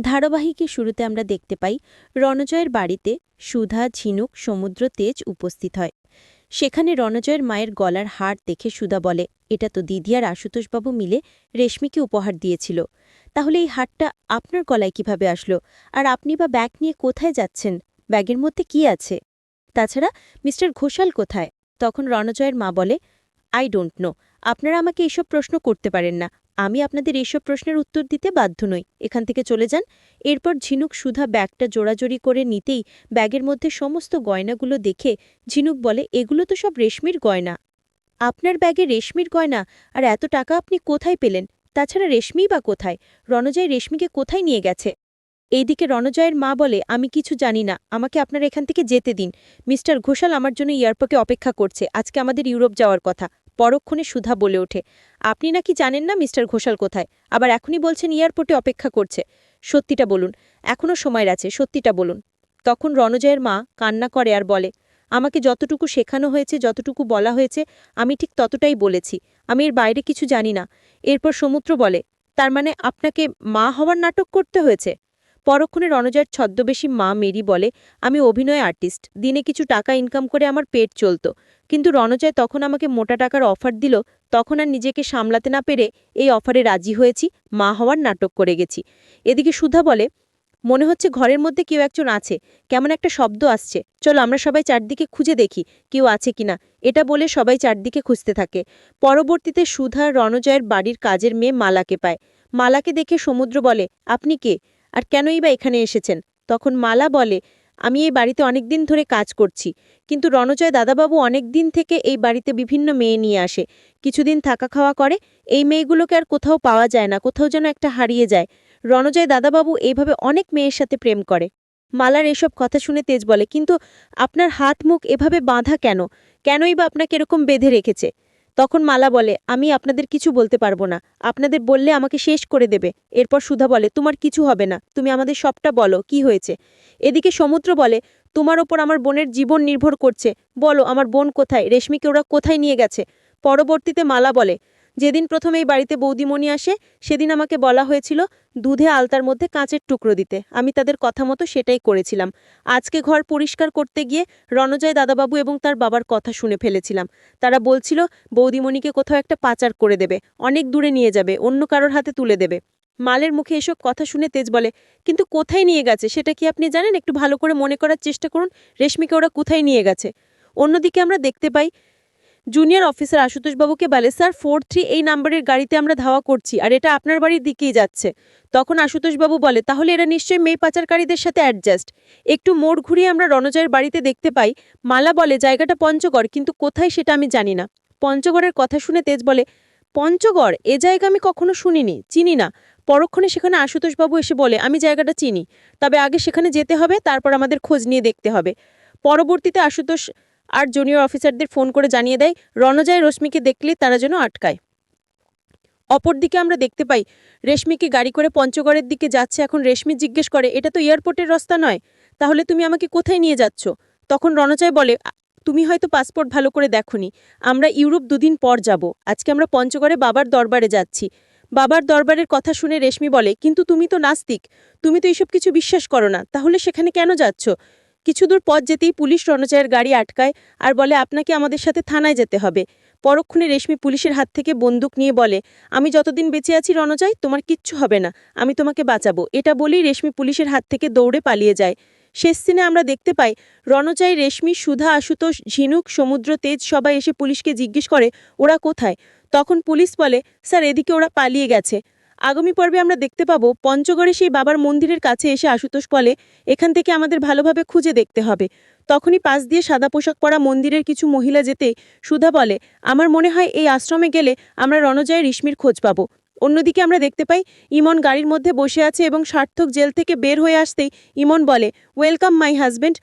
ধারাবাহিকের শুরুতে আমরা দেখতে পাই রণজয়ের বাড়িতে সুধা, ঝিনুক, সমুদ্র, তেজ উপস্থিত হয়। সেখানে রণজয়ের মায়ের গলার হার দেখে সুধা বলে, এটা তো দিদি আর আশুতোষবাবু মিলে রেশমিকে উপহার দিয়েছিল। তাহলে এই হারটা আপনার গলায় কিভাবে আসলো? আর আপনি বা ব্যাগ নিয়ে কোথায় যাচ্ছেন? ব্যাগের মধ্যে কি আছে? তাছাড়া মিস্টার ঘোষাল কোথায়? তখন রণজয়ের মা বলে, আই ডোন্ট নো। আপনারা আমাকে এসব প্রশ্ন করতে পারেন না। আমি আপনাদের এইসব প্রশ্নের উত্তর দিতে বাধ্য নই। এখান থেকে চলে যান। এরপর ঝিনুক সুধা ব্যাগটা জোড়াজড়ি করে নিতেই ব্যাগের মধ্যে সমস্ত গয়নাগুলো দেখে ঝিনুক বলে, এগুলো তো সব রেশমির গয়না। আপনার ব্যাগে রেশমির গয়না? আর এত টাকা আপনি কোথায় পেলেন? তাছাড়া রেশমিই বা কোথায়? রণজয় রেশমিকে কোথায় নিয়ে গেছে? এইদিকে রণজয়ের মা বলে, আমি কিছু জানি না, আমাকে আপনারা এখান থেকে যেতে দিন। মিস্টার ঘোষাল আমার জন্য এয়ারপোর্টে অপেক্ষা করছে। আজকে আমাদের ইউরোপ যাওয়ার কথা। পরক্ষণে সুধা বলে ওঠে, আপনি নাকি জানেন না মিস্টার ঘোষাল কোথায়, আবার এখনই বলছেন এয়ারপোর্টে অপেক্ষা করছে। সত্যিটা বলুন, এখনও সময় আছে, সত্যিটা বলুন। তখন রণজয়ের মা কান্না করে আর বলে, আমাকে যতটুকু শেখানো হয়েছে, যতটুকু বলা হয়েছে, আমি ঠিক ততটাই বলেছি। আমি এর বাইরে কিছু জানি না। এরপর সমুদ্র বলে, তার মানে আপনাকে মা হওয়ার নাটক করতে হয়েছে? পরক্ষণে রণজয়ের ছদ্মবেশী মা মেরি বলে, আমি অভিনয় আর্টিস্ট, দিনে কিছু টাকা ইনকাম করে আমার পেট চলত। কিন্তু রণজয় তখন আমাকে মোটা টাকার অফার দিল, তখন আর নিজেকে সামলাতে না পেরে এই অফারে রাজি হয়েছি, মা হওয়ার নাটক করে গেছি। এদিকে সুধা বলে, মনে হচ্ছে ঘরের মধ্যে কেউ একজন আছে, কেমন একটা শব্দ আসছে, চলো আমরা সবাই চারদিকে খুঁজে দেখি কেউ আছে কিনা। এটা বলে সবাই চারদিকে খুঁজতে থাকে। পরবর্তীতে সুধা রণজয়ের বাড়ির কাজের মেয়ে মালাকে পায়। মালাকে দেখে সমুদ্র বলে, আপনি কে? আর কেনই বা এখানে এসেছেন? তখন মালা বলে, আমি এই বাড়িতে অনেক দিন ধরে কাজ করছি, কিন্তু রণজয় দাদাবাবু অনেক দিন থেকে এই বাড়িতে বিভিন্ন মেয়ে নিয়ে আসে, কিছুদিন থাকা খাওয়া করে। এই মেয়েগুলোকে আর কোথাও পাওয়া যায় না, কোথাও যেন একটা হারিয়ে যায়। রণজয় দাদাবাবু এইভাবে অনেক মেয়ের সাথে প্রেম করে। মালার এসব কথা শুনে তেজ বলে, কিন্তু আপনার হাত মুখ এভাবে বাঁধা কেন? কেনই বা আপনাকে এরকম বেঁধে রেখেছে? তখন মালা বলে, আমি আপনাদের কিছু বলতে পারবো না, আপনাদের বললে আমাকে শেষ করে দেবে। এরপর সুধা বলে, তোমার কিছু হবে না, তুমি আমাদের সবটা বলো, কি হয়েছে? এদিকে সমুদ্র বলে, তোমার ওপর আমার বোনের জীবন নির্ভর করছে, বলো আমার বোন কোথায়, রেশমিকে ওরা কোথায় নিয়ে গেছে? পরবর্তীতে মালা বলে, যেদিন প্রথম এই বাড়িতে বৌদিমণি আসে, সেদিন আমাকে বলা হয়েছিল দুধে আলতার মধ্যে কাঁচের টুকরো দিতে, আমি তাদের কথা মতো সেটাই করেছিলাম। আজকে ঘর পরিষ্কার করতে গিয়ে রণজয় দাদাবাবু এবং তার বাবার কথা শুনে ফেলেছিলাম। তারা বলছিল বৌদিমণিকে কোথাও একটা পাচার করে দেবে, অনেক দূরে নিয়ে যাবে, অন্য কারোর হাতে তুলে দেবে। মালের মুখে এসব কথা শুনে তেজ বলে, কিন্তু কোথায় নিয়ে গেছে সেটা কি আপনি জানেন? একটু ভালো করে মনে করার চেষ্টা করুন, রেশমিকে ওরা কোথায় নিয়ে গেছে। অন্যদিকে আমরা দেখতে পাই জুনিয়র অফিসার আশুতোষবাবুকে বলে, স্যার 43 এই নাম্বারের গাড়িতে আমরা ধাওয়া করছি, আর এটা আপনার বাড়ির দিকেই যাচ্ছে। তখন আশুতোষবাবু বলে, তাহলে এরা নিশ্চয়ই মেয়ে পাচারকারীদের সাথে অ্যাডজাস্ট। একটু মোড় ঘুরিয়ে আমরা রণজয়ের বাড়িতে দেখতে পাই মালা বলে, জায়গাটা পঞ্চগড়, কিন্তু কোথায় সেটা আমি জানি না। পঞ্চগড়ের কথা শুনে তেজ বলে, পঞ্চগড়? এ জায়গা আমি কখনো শুনিনি, চিনি না। পরক্ষণে সেখানে আশুতোষবাবু এসে বলে, আমি জায়গাটা চিনি, তবে আগে সেখানে যেতে হবে, তারপর আমাদের খোঁজ নিয়ে দেখতে হবে। পরবর্তীতে আশুতোষ আর জুনিয়র অফিসারদের ফোন করে জানিয়ে দেয় রণজয় রশ্মিকে দেখলে তারা যেন আটকায়। অপরদিকে আমরা দেখতে পাই রেশমিকে গাড়ি করে পঞ্চগড়ের দিকে যাচ্ছে। এখন রেশমি জিজ্ঞেস করে, এটা তো এয়ারপোর্টের রাস্তা নয়, তাহলে তুমি আমাকে কোথায় নিয়ে যাচ্ছ? তখন রণজয় বলে, তুমি হয়তো পাসপোর্ট ভালো করে দেখোনি, আমরা ইউরোপ দুদিন পর যাব। আজকে আমরা পঞ্চগড়ে বাবার দরবারে যাচ্ছি। বাবার দরবারের কথা শুনে রেশমি বলে, কিন্তু তুমি তো নাস্তিক, তুমি তো এইসব কিছু বিশ্বাস করো না, তাহলে সেখানে কেন যাচ্ছ? কিছু দূর পথ যেতেই পুলিশ রণজয়ের গাড়ি আটকায় আর বলে, আপনাকে আমাদের সাথে থানায় যেতে হবে। পরক্ষণে রেশমি পুলিশের হাত থেকে বন্দুক নিয়ে বলে, আমি যতদিন বেঁচে আছি রণজয়, তোমার কিচ্ছু হবে না, আমি তোমাকে বাঁচাবো। এটা বলেই রেশমি পুলিশের হাত থেকে দৌড়ে পালিয়ে যায়। শেষ সিনে আমরা দেখতে পাই রণজয়, রেশমি, সুধা, আশুতোষ, ঝিনুক, সমুদ্র, তেজ সবাই এসে পুলিশকে জিজ্ঞেস করে ওরা কোথায়। তখন পুলিশ বলে, স্যার এদিকে ওরা পালিয়ে গেছে। আগামী পর্বে আমরা দেখতে পাবো পঞ্চগড়ে সেই বাবার মন্দিরের কাছে এসে আশুতোষ বলে, এখান থেকে আমাদের ভালোভাবে খুঁজে দেখতে হবে। তখনই পাশ দিয়ে সাদা পোশাক পরা মন্দিরের কিছু মহিলা যেতে সুধা বলে, আমার মনে হয় এই আশ্রমে গেলে আমরা রণজয় রেশমির খোঁজ পাবো। অন্যদিকে আমরা দেখতে পাই ইমন গাড়ির মধ্যে বসে আছে এবং সার্থক জেল থেকে বের হয়ে আসতেই ইমন বলে, ওয়েলকাম মাই হাজব্যান্ড,